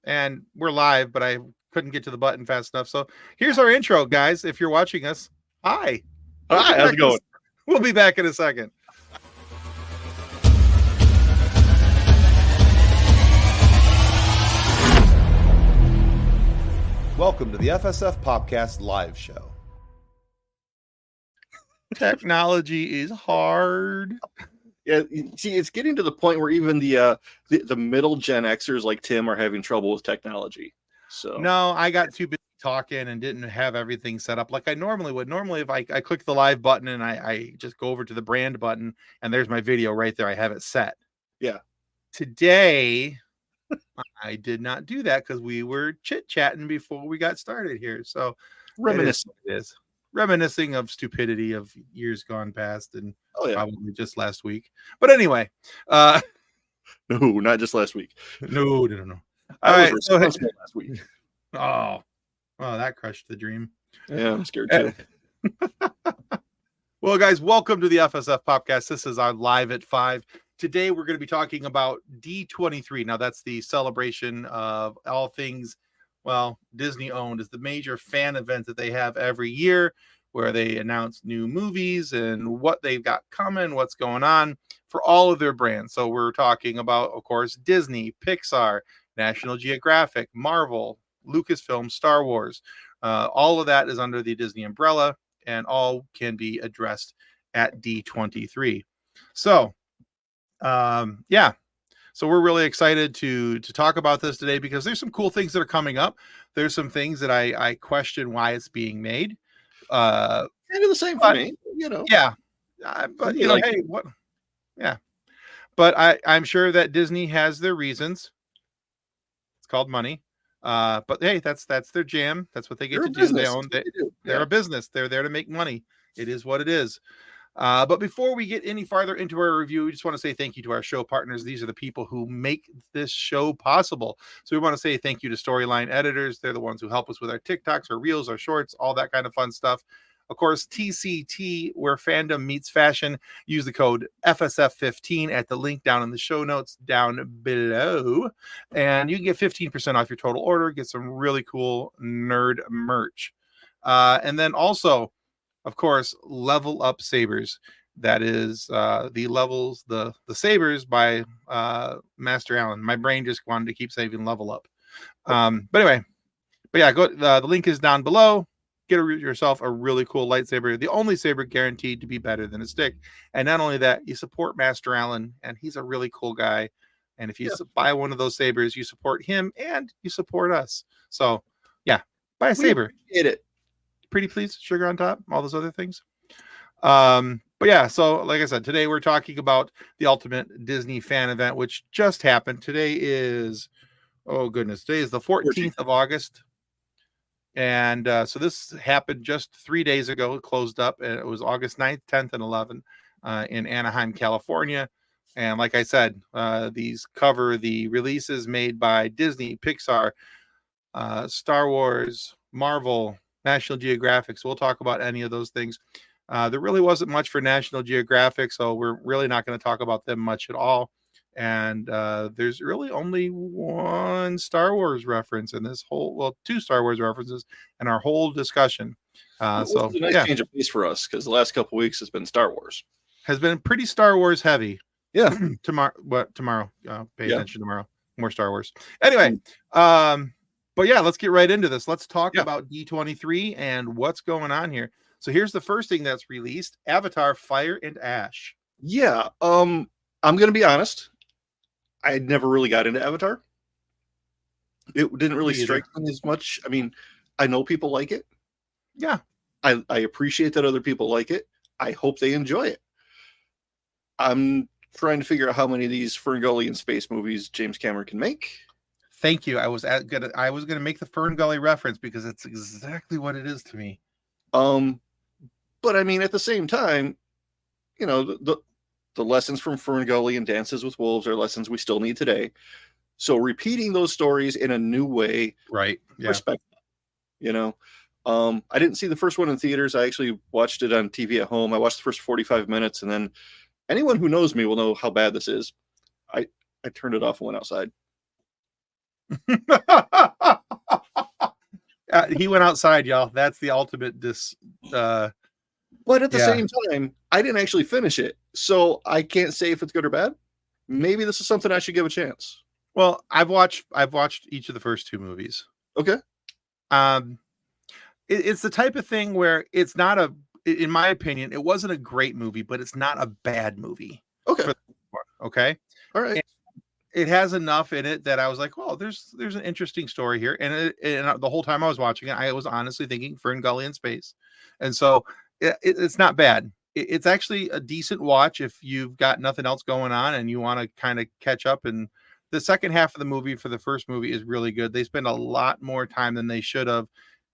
and we're live, but I couldn't get to the button fast enough. So here's our intro, guys. If you're watching us, hi. Hi, how's it going? We'll be back in a second. Welcome to the FSF Popcast live show. Technology is hard. Yeah, see, it's getting to the point where even the middle Gen Xers like Tim are having trouble with technology. So no, I got too busy talking and didn't have everything set up like I normally would. Normally, if I click the live button and I just go over to the brand button and there's my video right there, I have it set. Yeah. Today, I did not do that because we were chit-chatting before we got started here. So reminiscing. It is reminiscing of stupidity of years gone past and probably just last week. But anyway, no, not just last week. No. I was responsible last week. Oh, that crushed the dream. Yeah, I'm scared too. Well, guys, welcome to the FSF Popcast. This is our Live at 5. Today, we're going to be talking about D23. Now, that's the celebration of all things, well, Disney-owned. Is the major fan event that they have every year where they announce new movies and what they've got coming, what's going on for all of their brands. So we're talking about, of course, Disney, Pixar, National Geographic, Marvel, Lucasfilm, Star Wars. All of that is under the Disney umbrella, and all can be addressed at D23. So, so we're really excited to talk about this today because there's some cool things that are coming up. There's some things that I question why it's being made. Kind of the same for me, Yeah, but hey, what? Yeah, but I'm sure that Disney has their reasons. It's called money. But hey, that's their jam. That's what they get to do. They own. They're a business. They're there to make money. It is what it is. But before we get any farther into our review, we just want to say thank you to our show partners. These are the people who make this show possible. So we want to say thank you to Storyline Editors. They're the ones who help us with our TikToks, our Reels, our Shorts, all that kind of fun stuff. Of course, TCT, where fandom meets fashion. Use the code FSF15 at the link down in the show notes down below. And you can get 15% off your total order. Get some really cool nerd merch. And then also, of course, Level Up Sabers. That is the levels, the sabers by Master Allen. My brain just wanted to keep saving Level Up. But yeah, go. The link is down below. Get yourself a really cool lightsaber. The only saber guaranteed to be better than a stick. And not only that, you support Master Allen, and he's a really cool guy. And if you buy one of those sabers, you support him and you support us. So yeah, buy a saber. Get it. Pretty please, sugar on top, all those other things. But yeah, so like I said, today we're talking about the Ultimate Disney Fan Event, which just happened. Today is, today is the 14th of August. And so this happened just 3 days ago. It closed up, and it was August 9th, 10th, and 11th in Anaheim, California. And like I said, these cover the releases made by Disney, Pixar, Star Wars, Marvel, National Geographic. So we'll talk about any of those things. There really wasn't much for National Geographic, so we're really not going to talk about them much at all. And there's really only one Star Wars reference in this two Star Wars references in our whole discussion. So it's a nice change of pace for us because the last couple of weeks has been Star Wars. Has been pretty Star Wars heavy. Yeah. Tomorrow? Pay attention tomorrow. More Star Wars. Anyway, but yeah, let's get right into this. Let's talk about D23 and what's going on here. So here's the first thing that's released: Avatar: Fire and Ash. Yeah. I'm gonna be honest. I never really got into Avatar. It didn't really strike me as much. I mean, I know people like it. Yeah. I appreciate that other people like it. I hope they enjoy it. I'm trying to figure out how many of these Ferngully space movies James Cameron can make. Thank you. I was gonna make the Ferngully reference because it's exactly what it is to me. But I mean, at the same time, the lessons from Ferngully and Dances with Wolves are lessons we still need today. So repeating those stories in a new way, right? Yeah. Respect. I didn't see the first one in theaters. I actually watched it on TV at home. I watched the first 45 minutes, and then anyone who knows me will know how bad this is. I turned it off and went outside. He went outside, y'all. That's the ultimate But at the same time, I didn't actually finish it, so I can't say if it's good or bad. Maybe this is something I should give a chance. Well, I've watched each of the first two movies. Okay. It's the type of thing where it's not in my opinion, it wasn't a great movie, but it's not a bad movie. Okay. Okay. All right. And it has enough in it that I was like, well, there's an interesting story here. And the whole time I was watching it, I was honestly thinking Ferngully in space. And so it's not bad. It's actually a decent watch if you've got nothing else going on and you want to kind of catch up. And the second half of the movie for the first movie is really good. They spend a lot more time than they should have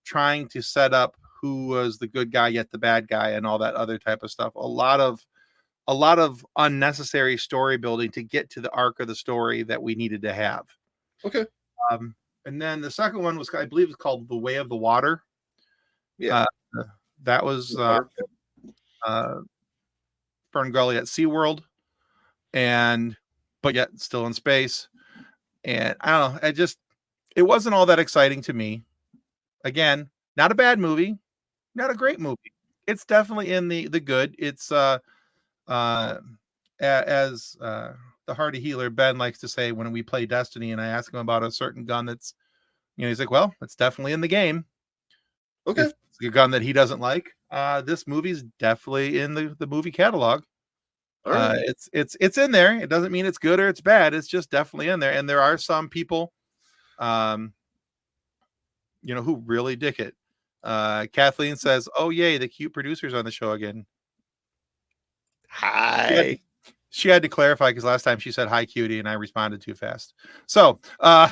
trying to set up who was the good guy yet the bad guy and all that other type of stuff. A lot of unnecessary story building to get to the arc of the story that we needed to have. Okay. And then the second one was, I believe it's called The Way of the Water. Yeah. That was Ferngully at SeaWorld, but yet still in space. And I don't know, it wasn't all that exciting to me. Again, not a bad movie, not a great movie. It's definitely in the good. It's as the hardy healer Ben likes to say when we play Destiny and I ask him about a certain gun that's, he's like, well, it's definitely in the game. Okay. If it's a gun that he doesn't like, this movie's definitely in the movie catalog. All right. It's in there. It doesn't mean it's good or it's bad. It's just definitely in there. And there are some people who really dig it. Kathleen says, oh yay, the cute producer's on the show again. Hi. She had to clarify because last time she said hi cutie and I responded too fast. So so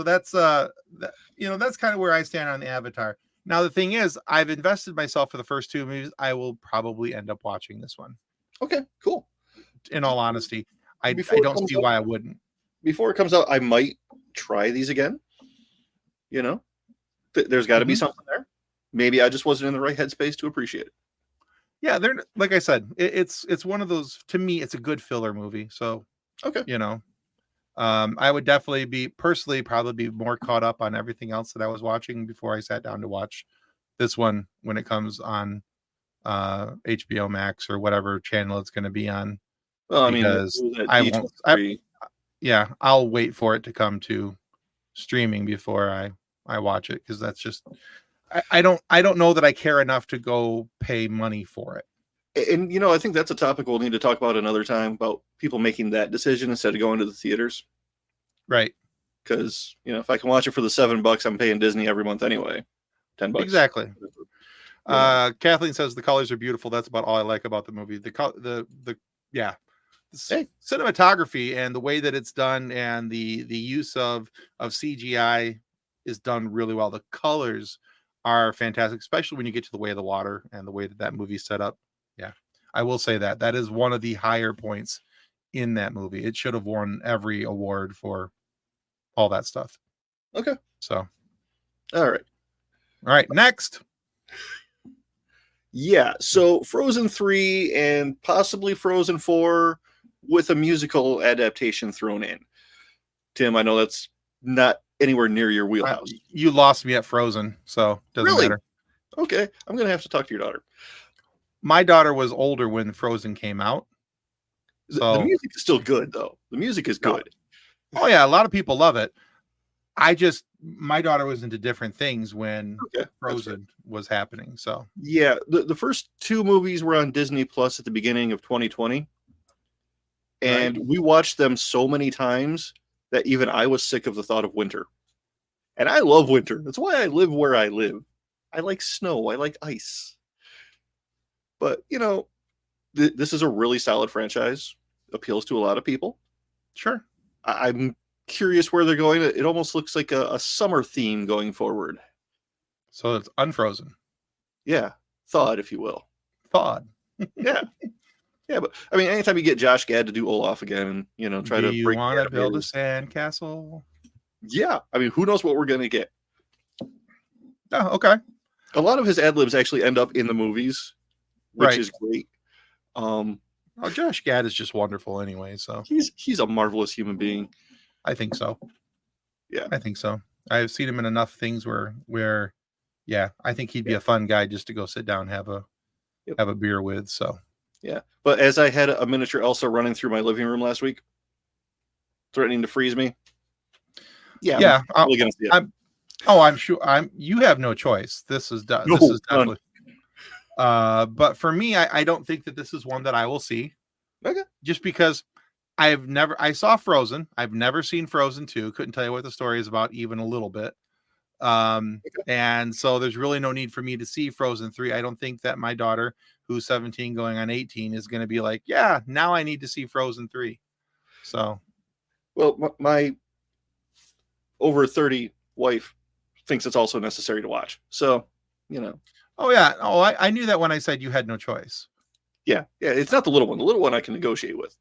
that's that's kind of where I stand on the Avatar. Now the thing is, I've invested myself for the first two movies. I will probably end up watching this one. Okay, cool. In all honesty, I don't see why I wouldn't. Before it comes out, I might try these again. There's got to be something there. Maybe I just wasn't in the right headspace to appreciate it. Yeah, they're like I said, it's one of those. To me, it's a good filler movie. So okay, I would definitely probably be more caught up on everything else that I was watching before I sat down to watch this one when it comes on HBO Max or whatever channel it's going to be on. Well, I mean, I'll wait for it to come to streaming before I watch it because that's just I don't know that I care enough to go pay money for it. And I think that's a topic we'll need to talk about another time about people making that decision instead of going to the theaters. Right. Because, if I can watch it for the $7 I'm paying Disney every month anyway. $10. Exactly. Kathleen says the colors are beautiful. That's about all I like about the movie. The cinematography and the way that it's done and the use of CGI is done really well. The colors are fantastic, especially when you get to The Way of the Water and the way that movie's set up. Yeah, I will say that is one of the higher points in that movie. It should have won every award for all that stuff. Okay. So, all right. Next. Yeah. So Frozen 3 and possibly Frozen 4 with a musical adaptation thrown in. Tim, I know that's not anywhere near your wheelhouse. You lost me at Frozen, so doesn't matter. Okay. I'm going to have to talk to your daughter. My daughter was older when Frozen came out. So the music is still good, though. The music is good. Oh, yeah. A lot of people love it. My daughter was into different things when Frozen was happening. So, yeah, the first two movies were on Disney Plus at the beginning of 2020. And we watched them so many times that even I was sick of the thought of winter. And I love winter. That's why I live where I live. I like snow. I like ice. But, this is a really solid franchise. Appeals to a lot of people. Sure. I'm curious where they're going. It almost looks like a summer theme going forward. So it's unfrozen. Yeah. Thawed, if you will. Thawed. Yeah. Yeah, but I mean, anytime you get Josh Gad to do Olaf again and, try to break. Do you want to build a sandcastle? Yeah. I mean, who knows what we're going to get? Oh, okay. A lot of his ad libs actually end up in the movies, which is great. Josh Gad is just wonderful anyway. So he's a marvelous human being. I think so. Yeah. I think so. I've seen him in enough things where yeah, I think he'd be a fun guy just to go sit down and have a beer with. So yeah. But as I had a miniature Elsa running through my living room last week, threatening to freeze me. Yeah, I'm probably gonna see it. I'm sure you have no choice. This is definitely but for me, I don't think that this is one that I will see. Okay. Just because I saw Frozen. I've never seen Frozen 2. Couldn't tell you what the story is about even a little bit. And so there's really no need for me to see Frozen 3. I don't think that my daughter, who's 17 going on 18, is going to be like, yeah, now I need to see Frozen 3. So, well, my over 30 wife thinks it's also necessary to watch. So, Oh yeah. Oh, I knew that when I said you had no choice. Yeah. It's not the little one. The little one I can negotiate with.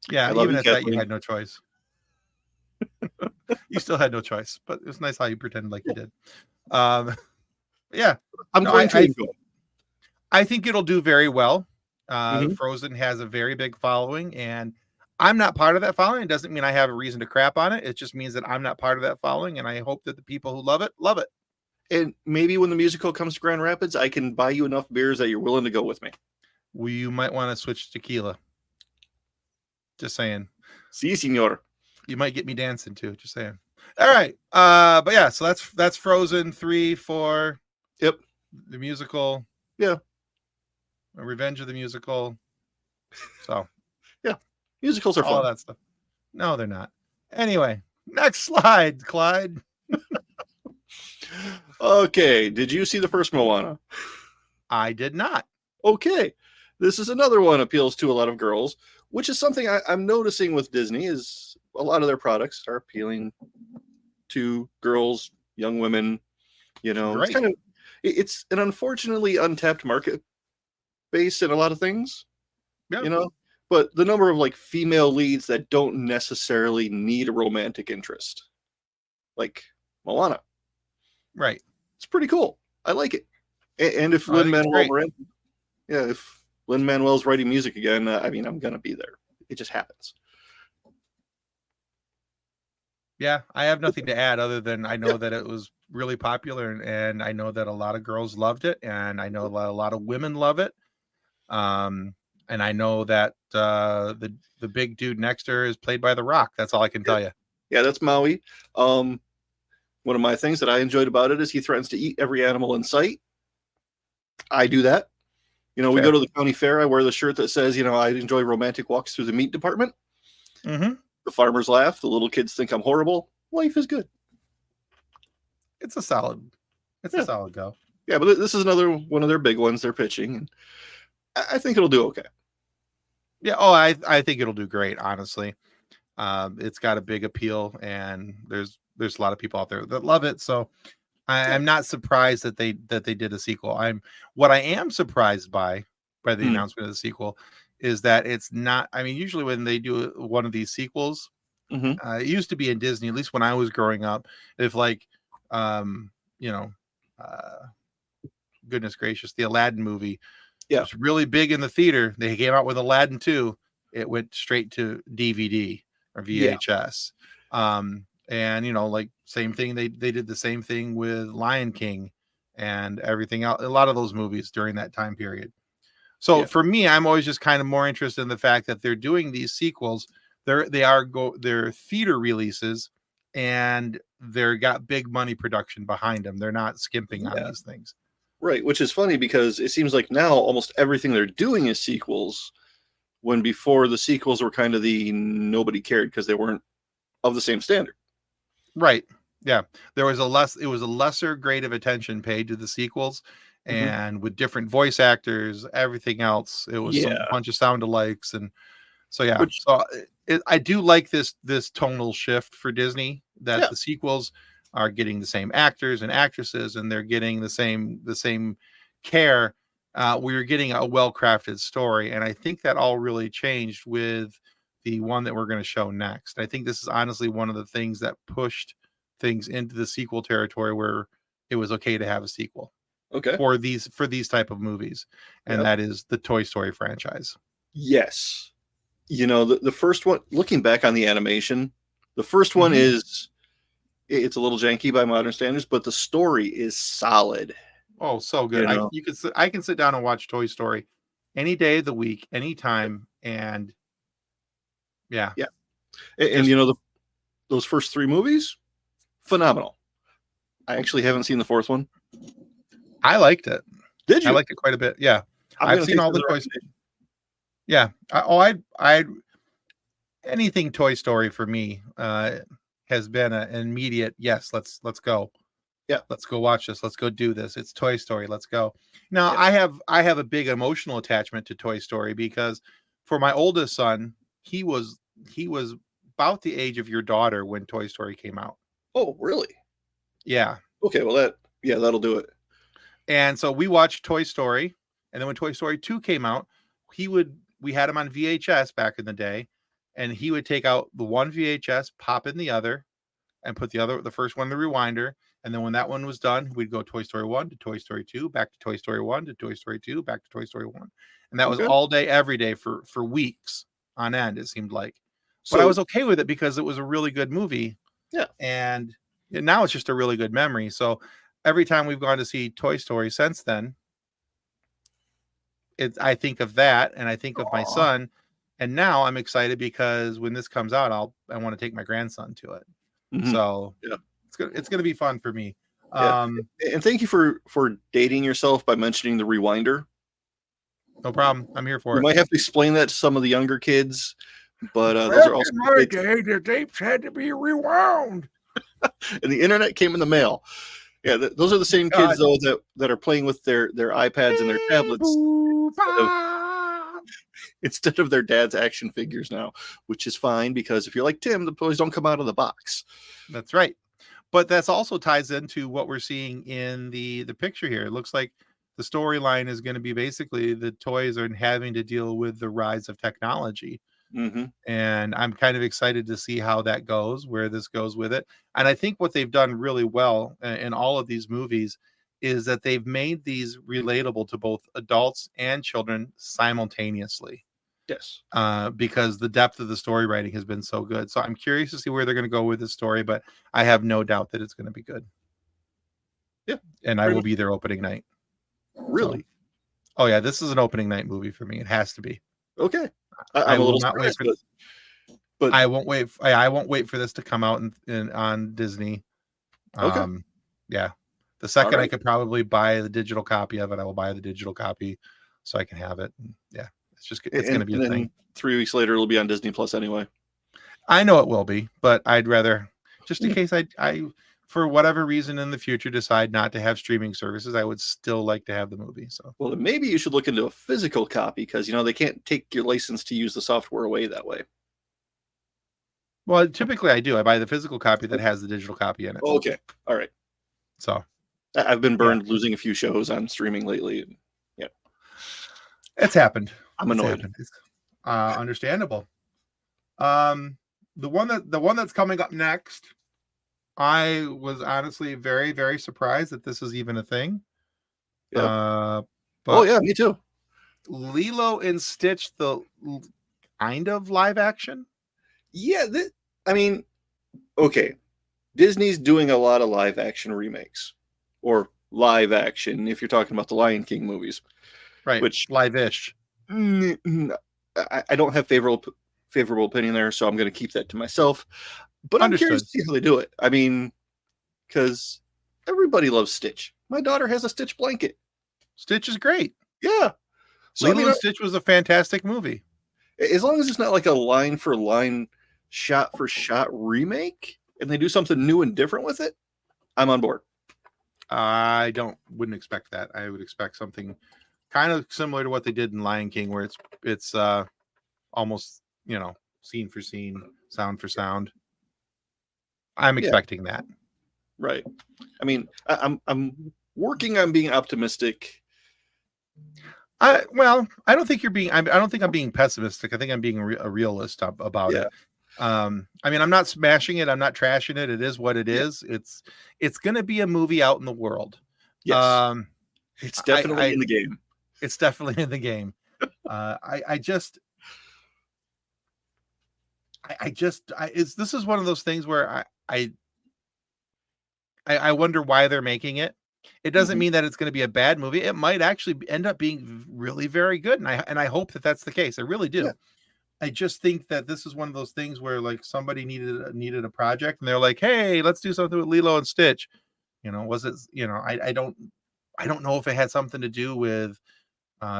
Yeah, even at that, you had no choice. You still had no choice, but it was nice how you pretended like you did. Yeah, I'm going to enjoy it. I think it'll do very well. Frozen has a very big following, and I'm not part of that following. It doesn't mean I have a reason to crap on it. It just means that I'm not part of that following, and I hope that the people who love it. And maybe when the musical comes to Grand Rapids, I can buy you enough beers that you're willing to go with me. Well, you might want to switch to tequila. Just saying. Si, senor. You might get me dancing too. Just saying. All right. But yeah, so that's Frozen 3, 4. Yep. The musical. Yeah. Revenge of the Musical. So yeah. Musicals are fun. All that stuff. No, they're not. Anyway, next slide, Clyde. Okay. Did you see the first Moana? I did not. Okay. This is another one appeals to a lot of girls, which is something I'm noticing with Disney is a lot of their products are appealing to girls, young women, Right. It's an unfortunately untapped market base in a lot of things, but the number of like female leads that don't necessarily need a romantic interest, like Moana. Right. It's pretty cool. I like it. And if if Lin-Manuel's writing music again, I'm going to be there. It just happens. Yeah, I have nothing to add other than I know that it was really popular, and I know that a lot of girls loved it, and I know a lot of women love it. And I know that the big dude next to her is played by The Rock. That's all I can tell you. Yeah, that's Maui. One of my things that I enjoyed about it is he threatens to eat every animal in sight. I do that. We go to the county fair. I wear the shirt that says, I enjoy romantic walks through the meat department. Mm-hmm. The farmers laugh. The little kids think I'm horrible. Life is good. It's a solid go. Yeah, but this is another one of their big ones they're pitching. And I think it'll do okay. Yeah. Oh, I think it'll do great. Honestly, it's got a big appeal, and there's a lot of people out there that love it. So I'm not surprised that they did a sequel. What I am surprised by the announcement of the sequel is that it's not. I mean, usually when they do one of these sequels, it used to be in Disney, at least when I was growing up. If goodness gracious, the Aladdin movie was really big in the theater. They came out with Aladdin 2. It went straight to DVD or VHS. And same thing. They did the same thing with Lion King and everything else. A lot of those movies during that time period. So for me, I'm always just kind of more interested in the fact that they're doing these sequels. They're theater releases, and they're got big money production behind them. They're not skimping on these things. Right, which is funny because it seems like now almost everything they're doing is sequels, when before the sequels were kind of the nobody cared because they weren't of the same standard. Right. Yeah. It was a lesser grade of attention paid to the sequels, and with different voice actors, everything else. It was a bunch of sound alikes. And so, I do like this tonal shift for Disney, that the sequels are getting the same actors and actresses, and they're getting the same care. We're getting a well-crafted story. And I think that all really changed with the one that we're going to show next. I think this is honestly one of the things that pushed things into the sequel territory, where it was okay to have a sequel for these type of movies. And that is the Toy Story franchise. Yes. The first one, looking back on the animation, The first one is it's a little janky by modern standards, but the story is solid. Oh, so good. I can sit down and watch Toy Story any day of the week, anytime, and yeah. And those first 3 movies, phenomenal. I actually haven't seen the 4th one. I liked it. Did you? I liked it quite a bit. Yeah, I've seen all the Toy Story. Yeah. I anything Toy Story for me has been an immediate yes. Let's go. Yeah, let's go watch this. Let's go do this. It's Toy Story. Let's go. Now I have a big emotional attachment to Toy Story because for my oldest son, he was about the age of your daughter when Toy Story came out. Oh, really? Yeah. Okay. Well, that'll do it. And so we watched Toy Story, and then when Toy Story 2 came out, we had him on VHS back in the day, and he would take out the one VHS, pop in the other, and put the first one in the rewinder. And then when that one was done, we'd go Toy Story 1 to Toy Story 2, back to Toy Story 1 to Toy Story 2, back to Toy Story 1. And that was all day, every day for weeks on end, it seemed like. But I was okay with it because it was a really good movie. Yeah. And now it's just a really good memory. So every time we've gone to see Toy Story since then, I think of that, and I think of my son. And now I'm excited because when this comes out, I want to take my grandson to it. Mm-hmm. So it's gonna be fun for me. And thank you for dating yourself by mentioning the rewinder. No problem. I'm here for it. You might have to explain that to some of the younger kids, but those are also in my day, the tapes had to be rewound. And the internet came in the mail. Yeah, those are the same kids though that are playing with their iPads and their tablets instead of their dad's action figures now, which is fine because if you're like Tim, the toys don't come out of the box. That's right. But that's also ties into what we're seeing in the picture here. It looks like the storyline is going to be basically the toys are having to deal with the rise of technology. Mm-hmm. And I'm kind of excited to see how that goes, where this goes with it. And I think what they've done really well in all of these movies is that they've made these relatable to both adults and children simultaneously. Yes. Because the depth of the story writing has been so good. So I'm curious to see where they're going to go with this story, but I have no doubt that it's going to be good. Yeah. And I will be there opening night. Really? So, oh yeah, this is an opening night movie for me. It has to be. Okay. I will not wait for this. But I won't wait. I won't wait for this to come out on Disney. Okay. Yeah. The second I could probably buy the digital copy of it, I will buy the digital copy so I can have it. Yeah. It's going to be a thing. 3 weeks later, it'll be on Disney Plus anyway. I know it will be, but I'd rather, just in case I, for whatever reason in the future, decide not to have streaming services, I would still like to have the movie. So, well, then maybe you should look into a physical copy because they can't take your license to use the software away that way. Well, typically I do. I buy the physical copy that has the digital copy in it. Okay, all right. So, I've been burned losing a few shows on streaming lately. Yeah, it's happened. I'm annoyed. Understandable. The one that's coming up next, I was honestly very, very surprised that this is even a thing. Yeah. Oh yeah, me too. Lilo and Stitch, the kind of live action. Yeah, okay. Disney's doing a lot of live action remakes, or live action if you're talking about the Lion King movies, right? Which live-ish. I don't have favorable opinion there, so I'm going to keep that to myself. But I'm curious to see how they do it. I mean, because everybody loves Stitch. My daughter has a Stitch blanket. Stitch is great. Yeah. So Lilo and Stitch was a fantastic movie. As long as it's not like a line for line, shot for shot remake, and they do something new and different with it, I'm on board. I wouldn't expect that. I would expect something kind of similar to what they did in Lion King, where it's almost scene for scene, sound for sound. I'm expecting that. Right. I mean, I'm working on being optimistic. I don't think you're being. I don't think I'm being pessimistic. I think I'm being a realist about it. I mean, I'm not smashing it. I'm not trashing it. It is what it is. It's going to be a movie out in the world. Yes. It's definitely in the game. It's definitely in the game. I this is one of those things where I wonder why they're making it. It doesn't mean that it's going to be a bad movie. It might actually end up being really very good, and I hope that that's the case. I really do. Yeah. I just think that this is one of those things where like somebody needed a project, and they're like, "Hey, let's do something with Lilo and Stitch." Was it? I don't know if it had something to do with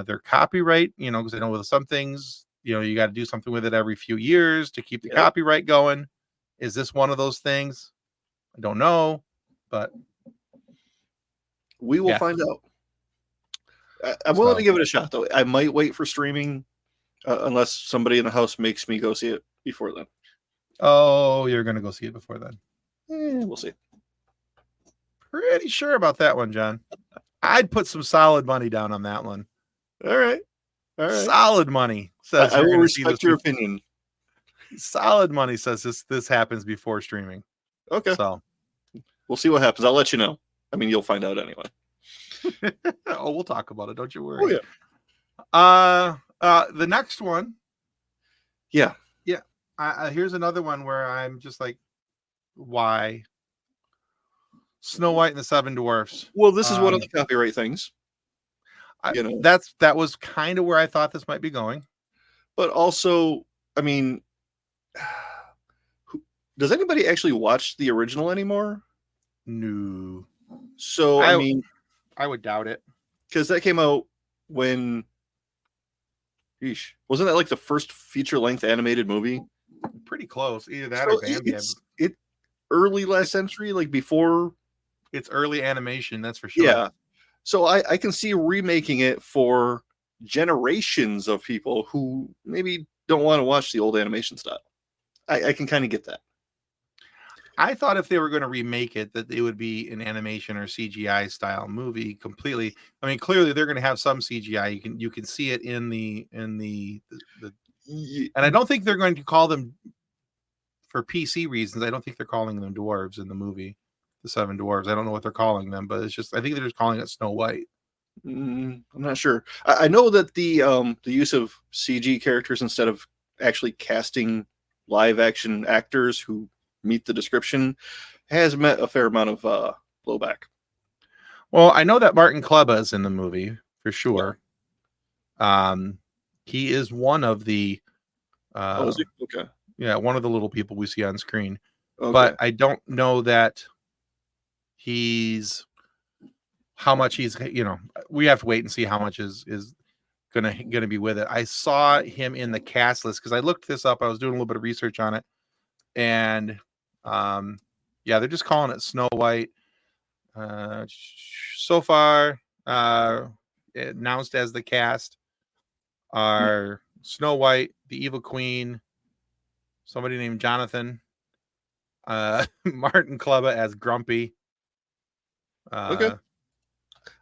their copyright. Because I know with some things, you got to do something with it every few years to keep the copyright going. Is this one of those things? I don't know, but we will find out. I'm willing to give it a shot, though. I might wait for streaming unless somebody in the house makes me go see it before then. Oh, you're going to go see it before then? We'll see. Pretty sure about that one, John. I'd put some solid money down on that one. All right. Solid money says I will respect your opinion. Solid money says this happens before streaming. Okay. So we'll see what happens. I'll let you know. I mean, you'll find out anyway. Oh, we'll talk about it. Don't you worry. Oh, yeah. The next one. Yeah. Here's another one where I'm just like, why? Snow White and the Seven Dwarfs. Well, this is one of the copyright things. That was kind of where I thought this might be going. But also, I mean, does anybody actually watch the original anymore? No. So, I mean, I would doubt it. Because that came out when, wasn't that like the first feature-length animated movie? Pretty close. Either that or Bambi. It's early last century, like before. It's early animation, that's for sure. Yeah. So I can see remaking it for generations of people who maybe don't want to watch the old animation style. I can kind of get that. I thought if they were going to remake it, that it would be an animation or CGI style movie completely. I mean, clearly they're going to have some CGI. You can see it in the and I don't think they're going to call them, for PC reasons, I don't think they're calling them dwarves in the movie, the Seven Dwarves. I don't know what they're calling them, but I think they're just calling it Snow White. I'm not sure. I know that the use of CG characters instead of actually casting live action actors who meet the description has met a fair amount of blowback. Well, I know that Martin Kleba is in the movie for sure. He is one of the is he? Okay. Yeah, one of the little people we see on screen. Okay. But I don't know that how much he's, we have to wait and see how much is gonna be with it. I saw him in the cast list because I looked this up. I was doing a little bit of research on it, and they're just calling it Snow White. So far, announced as the cast are Snow White, the Evil Queen, somebody named Jonathan, Martin Kleba as Grumpy. Okay.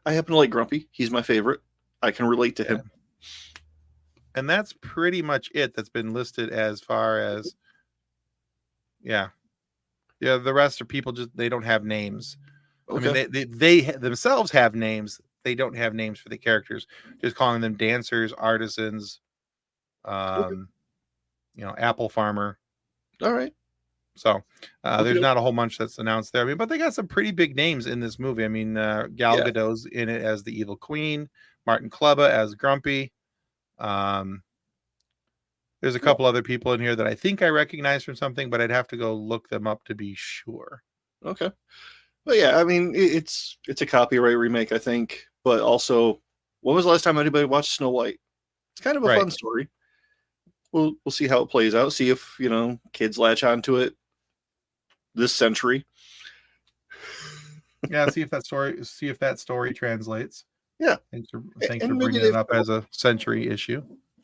I happen to like Grumpy. He's my favorite. I can relate to him. And that's pretty much it that's been listed as far as, the rest are people they don't have names. Okay. I mean, they themselves have names. They don't have names for the characters. Just calling them dancers, artisans, apple farmer. All right. So there's not a whole bunch that's announced there. I mean, but they got some pretty big names in this movie. I mean, Gal Gadot's in it as the Evil Queen, Martin Kleba as Grumpy. There's a couple other people in here that I think I recognize from something, but I'd have to go look them up to be sure. Okay. But yeah, I mean, it's a copyright remake, I think. But also, when was the last time anybody watched Snow White? It's kind of a fun story. We'll see how it plays out. See if kids latch onto it this century. Yeah, see if that story translates. Yeah. Thanks for bringing it up as a century issue.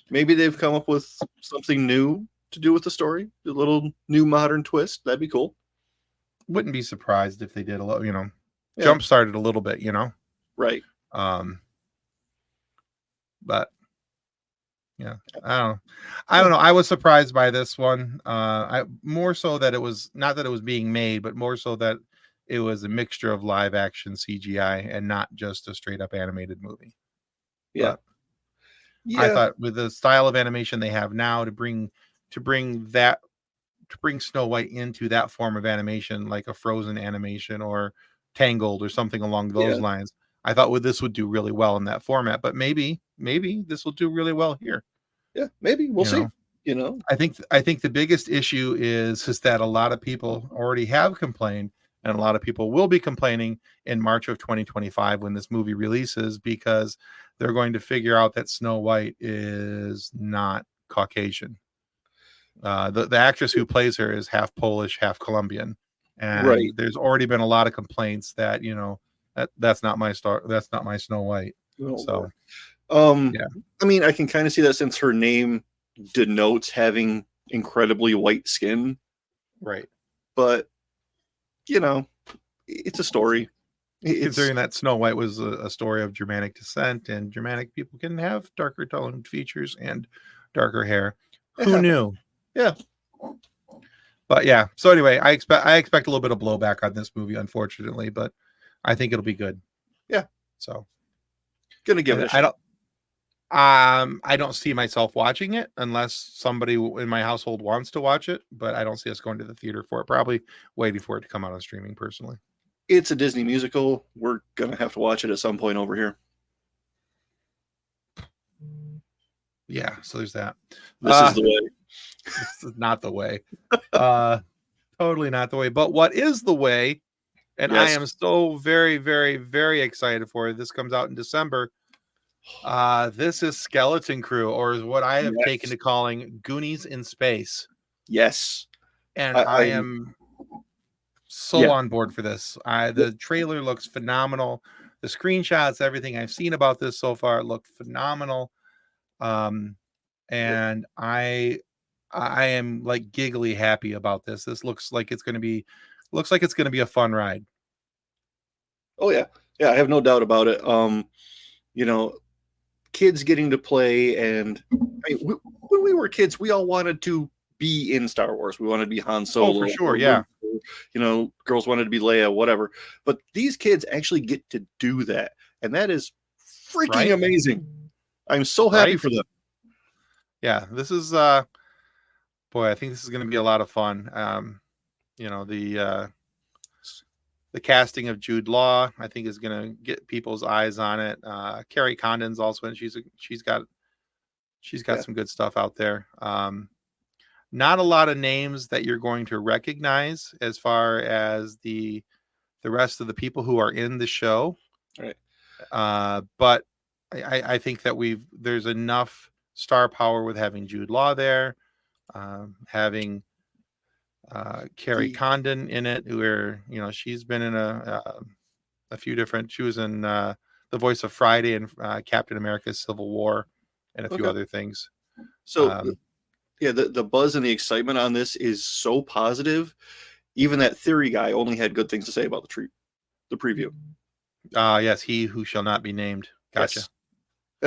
Maybe they've come up with something new to do with the story, a little new modern twist. That'd be cool. Wouldn't be surprised if they did a little, jump started a little bit, Right. But yeah, I don't know. I was surprised by this one. I more so that it was not that it was being made, but more so that it was a mixture of live action CGI and not just a straight up animated movie. Yeah. I thought with the style of animation they have now to bring that bring Snow White into that form of animation, like a Frozen animation or Tangled or something along those lines. I thought this would do really well in that format, but maybe this will do really well here. Yeah, maybe we'll see. You know, I think the biggest issue is that a lot of people already have complained, and a lot of people will be complaining in March of 2025 when this movie releases, because they're going to figure out that Snow White is not Caucasian. The actress who plays her is half Polish, half Colombian, and there's already been a lot of complaints that that's not my Snow White. So, I mean, I can kind of see that since her name denotes having incredibly white skin, right? But it's a story. Considering that Snow White was a story of Germanic descent, and Germanic people can have darker toned features and darker hair. Who knew? Yeah. But yeah. So anyway, I expect a little bit of blowback on this movie, unfortunately, but I think it'll be good. Yeah. So gonna give it a shot. I don't see myself watching it unless somebody in my household wants to watch it, but I don't see us going to the theater for it. Probably waiting for it to come out on streaming personally. It's a Disney musical. We're gonna have to watch it at some point over here. Yeah, so there's that. This is the way. This is not the way. Totally not the way. But what is the way? And I am so very, very, very excited for it. This comes out in December. This is Skeleton Crew, or is what I have taken to calling Goonies in Space. Yes. And I am so on board for this. The trailer looks phenomenal. The screenshots, everything I've seen about this so far look phenomenal. And I am like giggly happy about this. This looks like it's going to be a fun ride. Oh yeah. Yeah, I have no doubt about it. Kids getting to play, and when we were kids, we all wanted to be in Star Wars. We wanted to be Han Solo. Oh, for sure, yeah. Girls wanted to be Leia, whatever. But these kids actually get to do that, and that is freaking amazing. I'm so happy for them. Yeah, this is boy, I think this is going to be a lot of fun. The casting of Jude Law, I think, is going to get people's eyes on it. Carrie Condon's also in. She's got some good stuff out there. Not a lot of names that you're going to recognize as far as the rest of the people who are in the show. Right. But I think that there's enough star power with having Jude Law there, having Carrie Condon in it, where she's been in a few different. She was in the voice of Friday and Captain America's Civil War, and a few other things. So, the buzz and the excitement on this is so positive. Even that theory guy only had good things to say about the preview. Yes, he who shall not be named. Gotcha. Yes.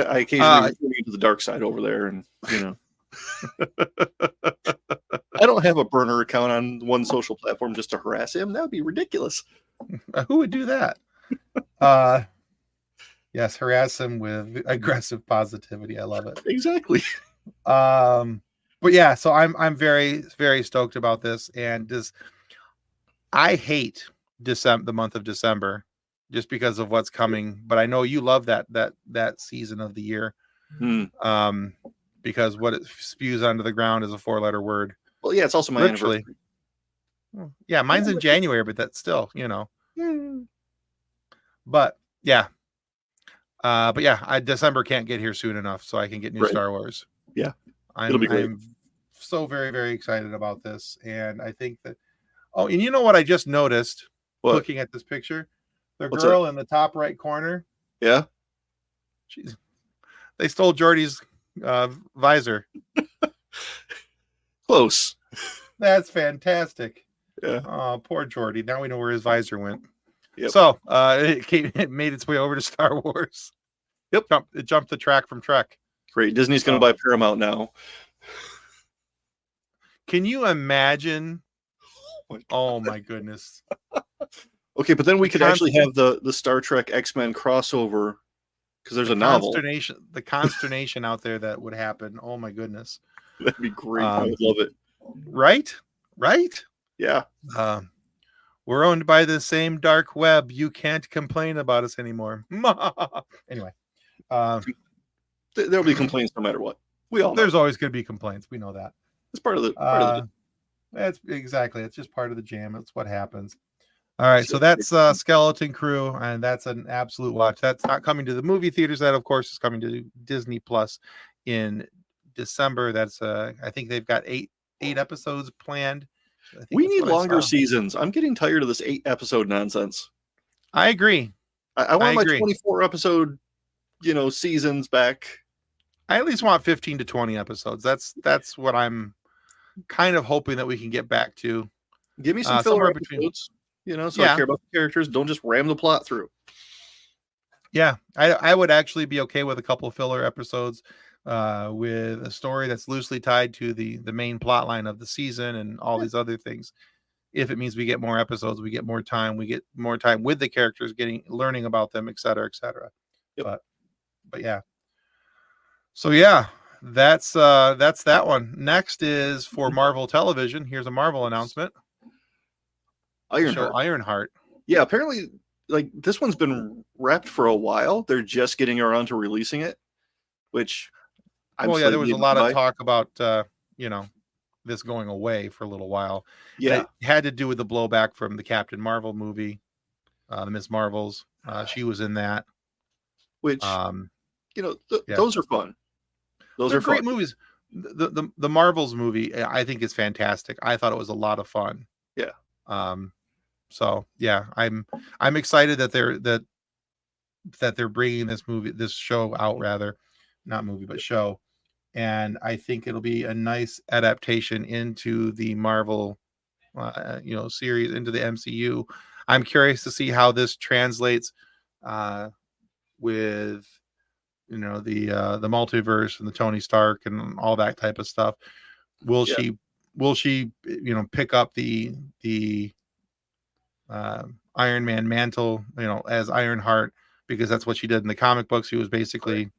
I occasionally refer to the dark side over there, and I don't have a burner account on one social platform just to harass him. That would be ridiculous. Who would do that? Yes, harass him with aggressive positivity. I love it. Exactly. But yeah, so I'm very, very stoked about this, and I hate the month of December just because of what's coming. But I know you love that season of the year. Because what it spews onto the ground is a 4-letter word. Well, yeah, it's also my anniversary. Yeah, mine's in January, but that's still, But yeah. December can't get here soon enough, so I can get new Star Wars. Yeah. It'll be great. I'm so very, very excited about this. And I think that and you know what I just noticed looking at this picture? The girl in the top right corner. Yeah. They stole Jordy's visor. Close. That's fantastic. Yeah. Oh, poor Jordy. Now we know where his visor went. Yep. So it made its way over to Star Wars. Yep. It jumped the track from Trek. Great. Disney's going to buy Paramount now. Can you imagine? Oh my goodness. Okay, but then we could actually have the Star Trek X-Men crossover, because there's a novel. The consternation out there that would happen. Oh my goodness. That'd be great. I would love it. Right? Right? Yeah. We're owned by the same dark web. You can't complain about us anymore. Anyway, There'll be complaints no matter what. We all know. there's always going to be complaints. We know that. It's part of the That's exactly. It's just part of the jam. It's what happens. All right, so that's Skeleton Crew, and that's an absolute watch. That's not coming to the movie theaters. That, of course, is coming to Disney Plus in December. That's I think they've got eight episodes planned. We need longer seasons. I'm getting tired of this 8-episode nonsense. I agree. I want my 24 episode, seasons back. I at least want 15 to 20 episodes. That's what I'm kind of hoping that we can get back to. Give me some filler episodes, so I care about the characters. Don't just ram the plot through. Yeah, I would actually be okay with a couple of filler episodes with a story that's loosely tied to the main plot line of the season and all these other things. If it means we get more episodes, we get more time with the characters, learning about them, et cetera, et cetera. Yep. But yeah. So yeah, that's that one. Next is for Marvel Television. Here's a Marvel announcement. Ironheart. Yeah, apparently, like, this one's been wrapped for a while. They're just getting around to releasing it, which there was a lot of talk about this going away for a little while. Yeah, it had to do with the blowback from the Captain Marvel movie, the Miss Marvels. She was in that. Which those are fun. Those are great movies. The Marvels movie, I think, is fantastic. I thought it was a lot of fun. Yeah. So yeah, I'm excited that they're bringing this show out, rather, not movie but show, and I think it'll be a nice adaptation into the Marvel, series, into the MCU. I'm curious to see how this translates with the multiverse and the Tony Stark and all that type of stuff. Will she pick up the Iron Man mantle, as Ironheart, because that's what she did in the comic books. She was basically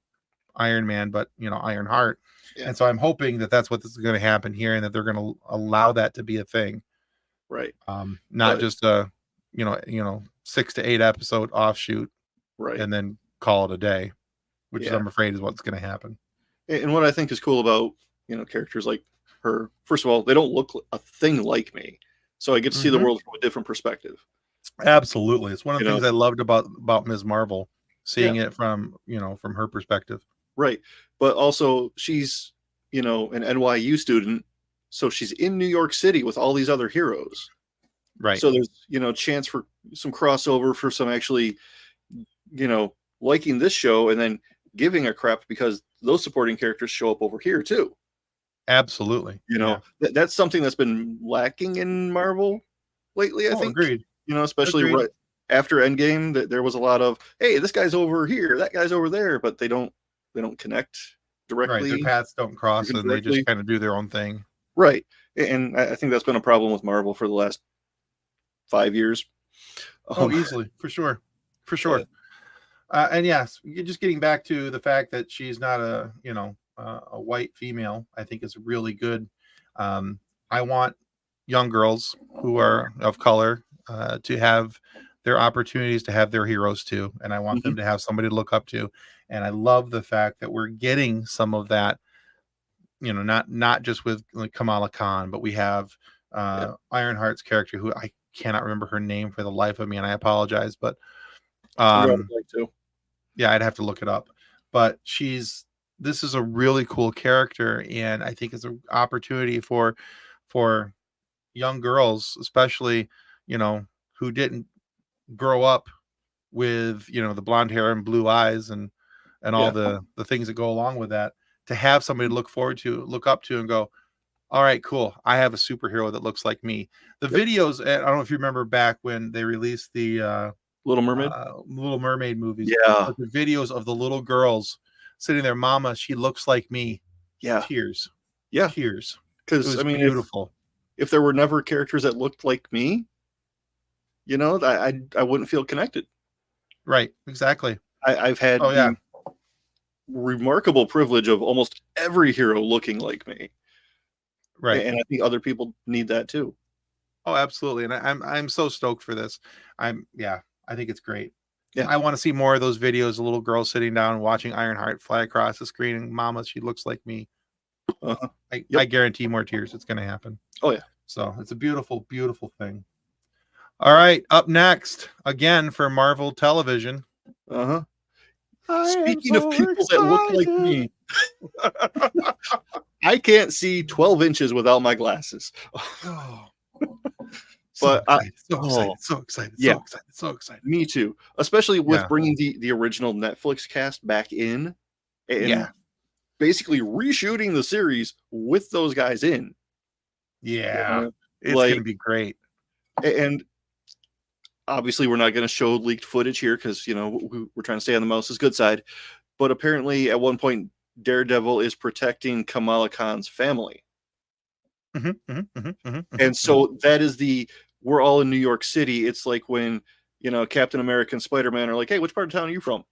Iron Man, but Ironheart. And so I'm hoping that that's what's going to happen here, and that they're going to allow that to be a thing, right? Not just a 6 to 8 episode offshoot, right, and then call it a day, which is, I'm afraid, is what's going to happen. And what I think is cool about characters like her, first of all, they don't look a thing like me, so I get to see the world from a different perspective. Absolutely, it's one of the things I loved about Ms. Marvel, seeing it from from her perspective. Right, but also she's an NYU student, so she's in New York City with all these other heroes. Right. So there's chance for some crossover, for some actually liking this show and then giving a crap because those supporting characters show up over here too. Absolutely. That's something that's been lacking in Marvel lately, I think. Agreed. Especially right after Endgame, that there was a lot of, hey, this guy's over here, that guy's over there, but they don't connect directly. Right, their paths don't cross, and they just kind of do their own thing. Right. And I think that's been a problem with Marvel for the last 5 years. Easily, for sure. And yes, just getting back to the fact that she's not a white female, I think is really good. I want young girls who are of color to have their opportunities, to have their heroes too, and I want them to have somebody to look up to. And I love the fact that we're getting some of that, not just with like Kamala Khan, but we have Ironheart's character, who I cannot remember her name for the life of me, and I apologize, but yeah, I'd have to look it up. But this is a really cool character, and I think it's an opportunity for young girls, especially, who didn't grow up with, the blonde hair and blue eyes and all the things that go along with that, to have somebody to look up to and go, all right, cool, I have a superhero that looks like me. The videos, I don't know if you remember back when they released the Little Mermaid movies. Yeah. The videos of the little girls sitting there, mama, she looks like me. Yeah. Tears. Yeah. Tears. Because beautiful. If there were never characters that looked like me, I wouldn't feel connected. Right. Exactly. I've had the remarkable privilege of almost every hero looking like me. Right. And I think other people need that too. Oh, absolutely. And I'm so stoked for this. I think it's great. Yeah. I want to see more of those videos, a little girl sitting down watching Ironheart fly across the screen and mama, she looks like me. Uh-huh. I guarantee more tears. It's going to happen. Oh yeah. So it's a beautiful, beautiful thing. All right. Up next, again for Marvel Television. Uh-huh. Speaking of people that look like me, I can't see 12 inches without my glasses. So But so excited. Me too. Especially with bringing the original Netflix cast back in and basically reshooting the series with those guys in. Yeah. It's going to be great. And obviously we're not going to show leaked footage here because, we're trying to stay on the mouse's good side. But apparently at one point, Daredevil is protecting Kamala Khan's family. And so that is we're all in New York City. It's like when, Captain America and Spider-Man are like, hey, which part of town are you from?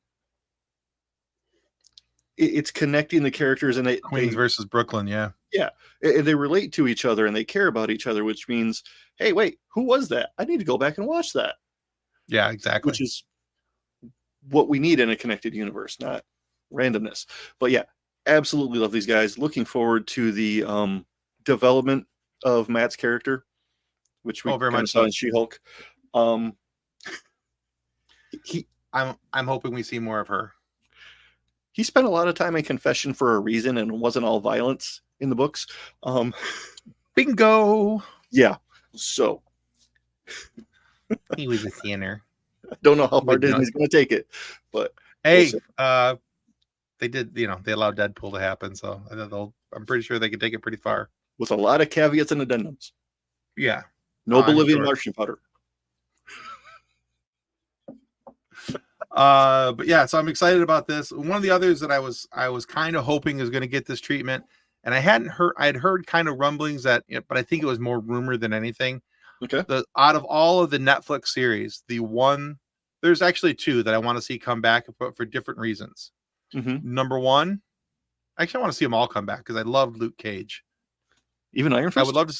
It's connecting the characters and Queens versus Brooklyn. Yeah. Yeah. And they relate to each other and they care about each other, which means, hey, wait, who was that? I need to go back and watch that. Yeah, exactly. Which is what we need in a connected universe, not randomness. But yeah, absolutely love these guys. Looking forward to the development of Matt's character, which we very much saw in She-Hulk. I'm hoping we see more of her. He spent a lot of time in confession for a reason and wasn't all violence in the books. Bingo. Yeah. So he was a sinner. I don't know how far Disney's going to take it, but hey, they did. They allowed Deadpool to happen, so I'm pretty sure they could take it pretty far with a lot of caveats and addendums. Yeah. No Bolivian Martian powder. But yeah, so I'm excited about this. One of the others that I was kind of hoping is going to get this treatment, and I'd heard kind of rumblings that, but I think it was more rumor than anything. Okay. Out of all of the Netflix series, there's actually two that I want to see come back, but for different reasons. Number one, actually, I want to see them all come back because I loved Luke Cage. Even Iron Fist? I would love to.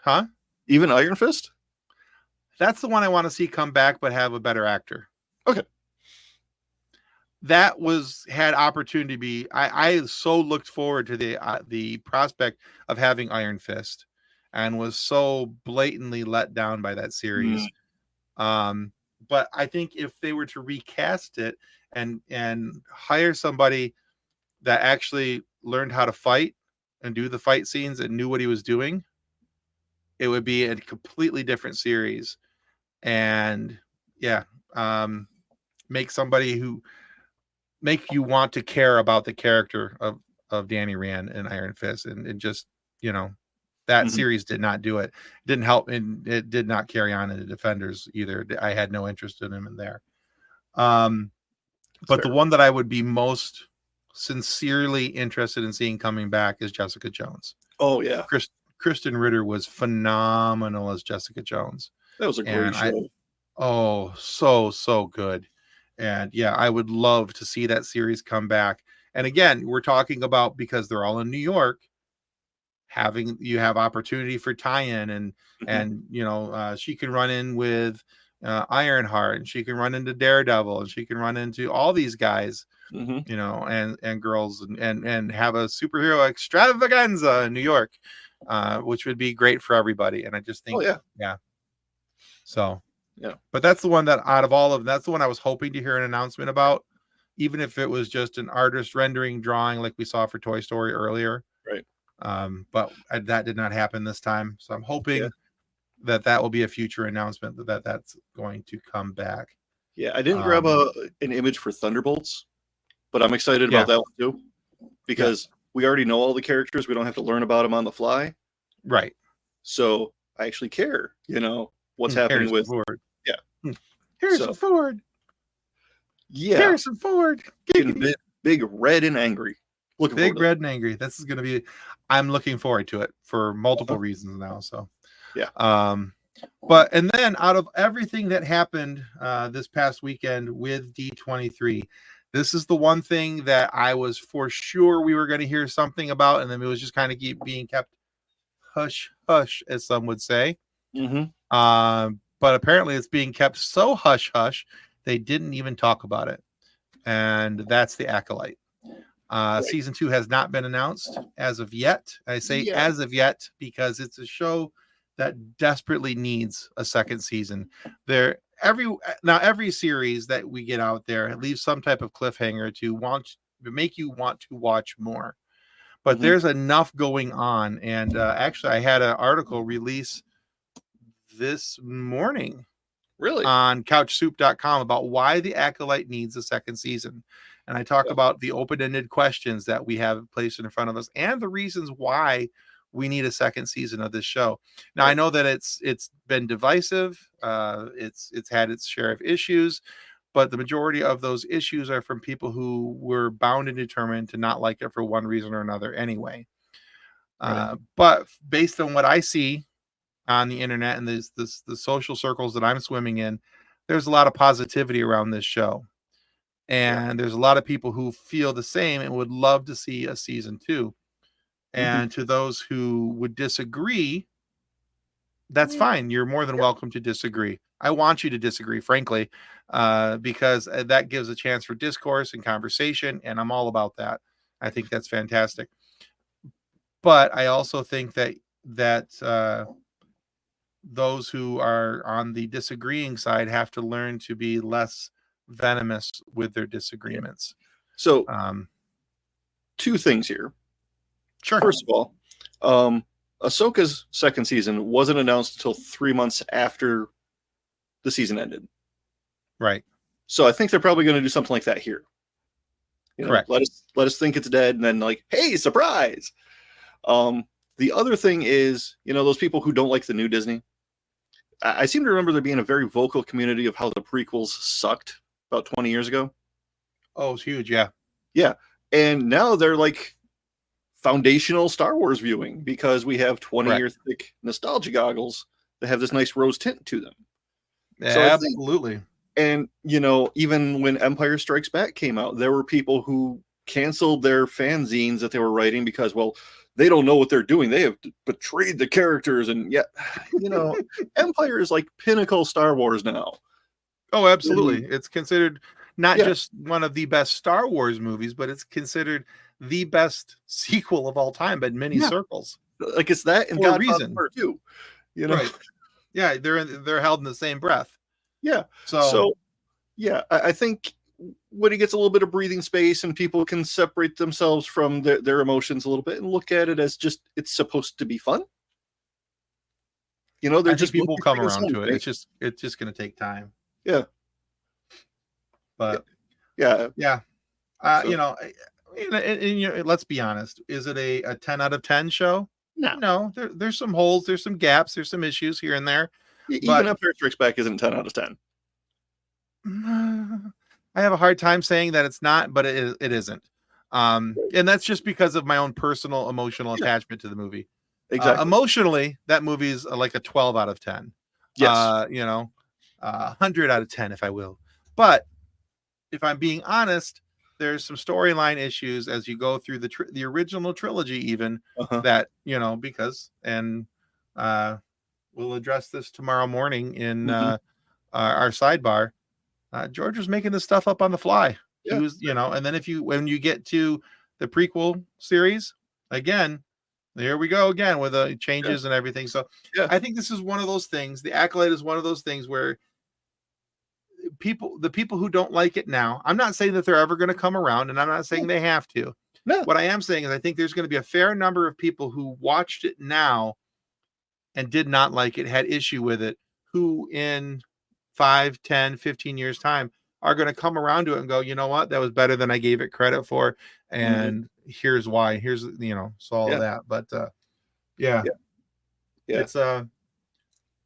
Huh? Even Iron Fist? That's the one I want to see come back, but have a better actor. Okay. That had opportunity to be. I so looked forward to the prospect of having Iron Fist, and was so blatantly let down by that series. But I think if they were to recast it and hire somebody that actually learned how to fight and do the fight scenes and knew what he was doing, it would be a completely different series. And make you want to care about the character of Danny Rand and Iron Fist, and just, that series did not do it. It didn't help, and it did not carry on in the Defenders either. I had no interest in him in there. But the one that I would be most sincerely interested in seeing coming back is Jessica Jones. Oh yeah. Kristen Ritter was phenomenal as Jessica Jones. That was a great show. So good. And yeah, I would love to see that series come back. And again, we're talking about, because they're all in New York, you have opportunity for tie-in, and she can run in with Ironheart, and she can run into Daredevil, and she can run into all these guys, and girls, and have a superhero extravaganza in New York, which would be great for everybody. And I just think, So, yeah, but that's the one that out of all of that's the one I was hoping to hear an announcement about, even if it was just an artist rendering drawing like we saw for Toy Story earlier. Right. But that did not happen this time. So I'm hoping that will be a future announcement that's going to come back. Yeah, I didn't grab an image for Thunderbolts, but I'm excited about that one too, because we already know all the characters. We don't have to learn about them on the fly. Right. So I actually care, what's happening Harrison with Ford. Harrison Ford. Yeah. Harrison Ford. Getting big red and angry. Big red and angry. This is going to be. I'm looking forward to it for multiple reasons now. So, yeah. And then out of everything that happened this past weekend with D23, this is the one thing that I was for sure we were going to hear something about, and then it was just kind of being kept hush hush, as some would say. Mm-hmm. But apparently it's being kept so hush hush they didn't even talk about it, and that's The Acolyte. Right. Season 2 has not been announced as of yet. I say Yeah. as of yet because it's a show that desperately needs a second season. Every series that we get out there leaves some type of cliffhanger to make you want to watch more. But there's enough going on, and actually, I had an article release this morning Really? on couchsoup.com about why The Acolyte needs a second season. And I talk about the open-ended questions that we have placed in front of us and the reasons why we need a second season of this show. Now, I know that it's been divisive. It's had its share of issues, but the majority of those issues are from people who were bound and determined to not like it for one reason or another anyway. But based on what I see on the internet and the social circles that I'm swimming in, there's a lot of positivity around this show. And there's a lot of people who feel the same and would love to see a season 2. And to those who would disagree, that's fine. You're more than welcome to disagree. I want you to disagree, frankly, because that gives a chance for discourse and conversation, and I'm all about that. I think that's fantastic. But I also think that those who are on the disagreeing side have to learn to be less venomous with their disagreements. So, two things here. Sure. First of all, Ahsoka's second season wasn't announced until 3 months after the season ended. Right. So I think they're probably going to do something like that here. Correct. Let us think it's dead, and then like, hey, surprise. The other thing is, those people who don't like the new Disney. I seem to remember there being a very vocal community of how the prequels sucked about 20 years ago. Oh, it's huge. Yeah. Yeah. And now they're like foundational Star Wars viewing because we have 20-year thick nostalgia goggles that have this nice rose tint to them. So absolutely. And, even when Empire Strikes Back came out, there were people who canceled their fanzines that they were writing because, well, they don't know what they're doing. They have betrayed the characters. And yet, Empire is like pinnacle Star Wars now. Oh, absolutely. It's considered not just one of the best Star Wars movies, but it's considered the best sequel of all time by many circles. Like it's that and Godfather too. Right. Yeah, they're held in the same breath. Yeah. So yeah, I think when it gets a little bit of breathing space and people can separate themselves from their emotions a little bit and look at it as just it's supposed to be fun. They're just people come around to it. Right? It's just going to take time. Yeah. But yeah. Let's be honest. Is it a 10 out of 10 show? No. There's some holes. There's some gaps. There's some issues here and there. Even Empire Strikes Back isn't 10 out of 10. I have a hard time saying that it's not, but it isn't. And that's just because of my own personal emotional attachment to the movie. Exactly. Emotionally, that movie is like a 12 out of 10. Yes. 100 out of 10, if I will. But if I'm being honest, there's some storyline issues as you go through the original trilogy, even that, because, and we'll address this tomorrow morning in our sidebar. George was making this stuff up on the fly. He was, and then when you get to the prequel series, again, there we go again with the changes and everything. So I think this is one of those things. The Acolyte is one of those things where the people who don't like it now, I'm not saying that they're ever going to come around, and I'm not saying they have to. No. What I am saying is I think there's going to be a fair number of people who watched it now and did not like it, had issue with it, who in 5, 10, 15 years time are going to come around to it and go, you know what, that was better than I gave it credit for. And here's why, here's, so all of that. But it's,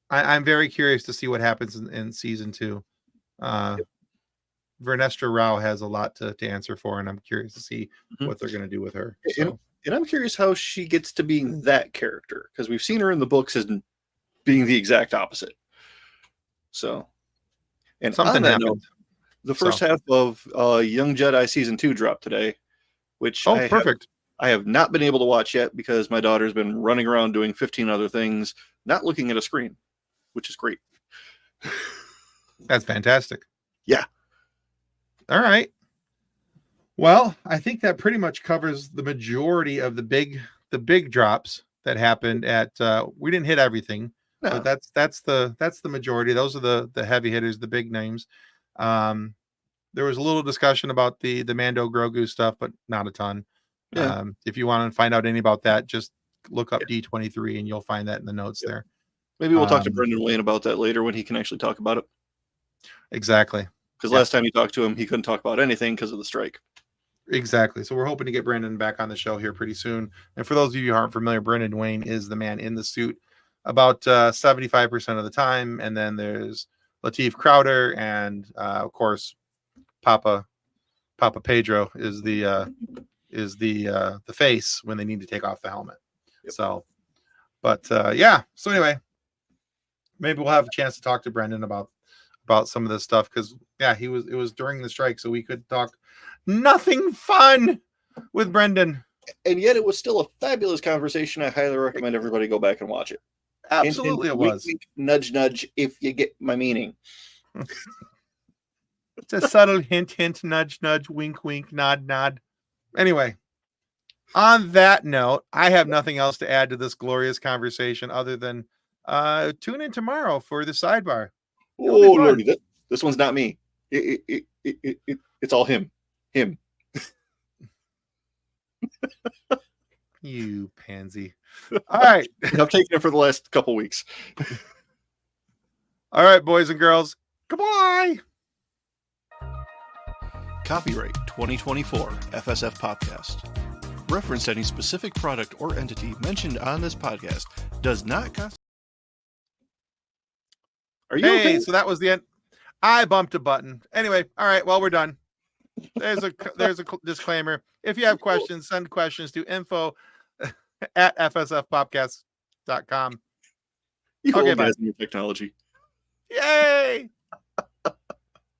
I'm very curious to see what happens in season 2. Vernestra Rao has a lot to answer for, and I'm curious to see what they're going to do with her. So. And I'm curious how she gets to being that character, because we've seen her in the books as being the exact opposite. So, and something happened. The first half of Young Jedi season 2 dropped today, which perfect. I have not been able to watch yet because my daughter's been running around doing 15 other things, not looking at a screen, which is great. That's fantastic. Yeah. All right. Well, I think that pretty much covers the majority of the big drops that happened at we didn't hit everything, No. but that's the majority. Those are the heavy hitters, the big names. There was a little discussion about the Mando Grogu stuff, but not a ton. Yeah. If you want to find out any about that, just look up D23 and you'll find that in the notes there. Maybe we'll talk to Brendan Wayne about that later when he can actually talk about it. Exactly. Because last time you talked to him, he couldn't talk about anything because of the strike. Exactly. So we're hoping to get Brendan back on the show here pretty soon. And for those of you who aren't familiar, Brendan Wayne is the man in the suit about 75% of the time. And then there's Lateef Crowder and of course Papa Pedro is the face when they need to take off the helmet. Yep. So, but yeah. So anyway, maybe we'll have a chance to talk to Brendan about some of this stuff because it was during the strike, so we could talk nothing fun with Brendan. And yet it was still a fabulous conversation. I highly recommend everybody go back and watch it. Absolutely, hint, it was. Wink, nudge, nudge, if you get my meaning. It's a subtle hint, nudge, nudge, wink, wink, nod, nod. Anyway, on that note, I have nothing else to add to this glorious conversation other than tune in tomorrow for the sidebar. Oh, Lordy, this one's not me. It's all him. Him. You pansy. All right. I've taken it for the last couple weeks. All right, boys and girls. Goodbye. Copyright 2024 FSF Podcast. Reference any specific product or entity mentioned on this podcast does not constitute. Are you okay? So that was the end. I bumped a button. Anyway, all right. Well, we're done. There's a disclaimer. If you have questions, send questions to info@fsfpopcast.com. You okay, guys, new technology. Yay!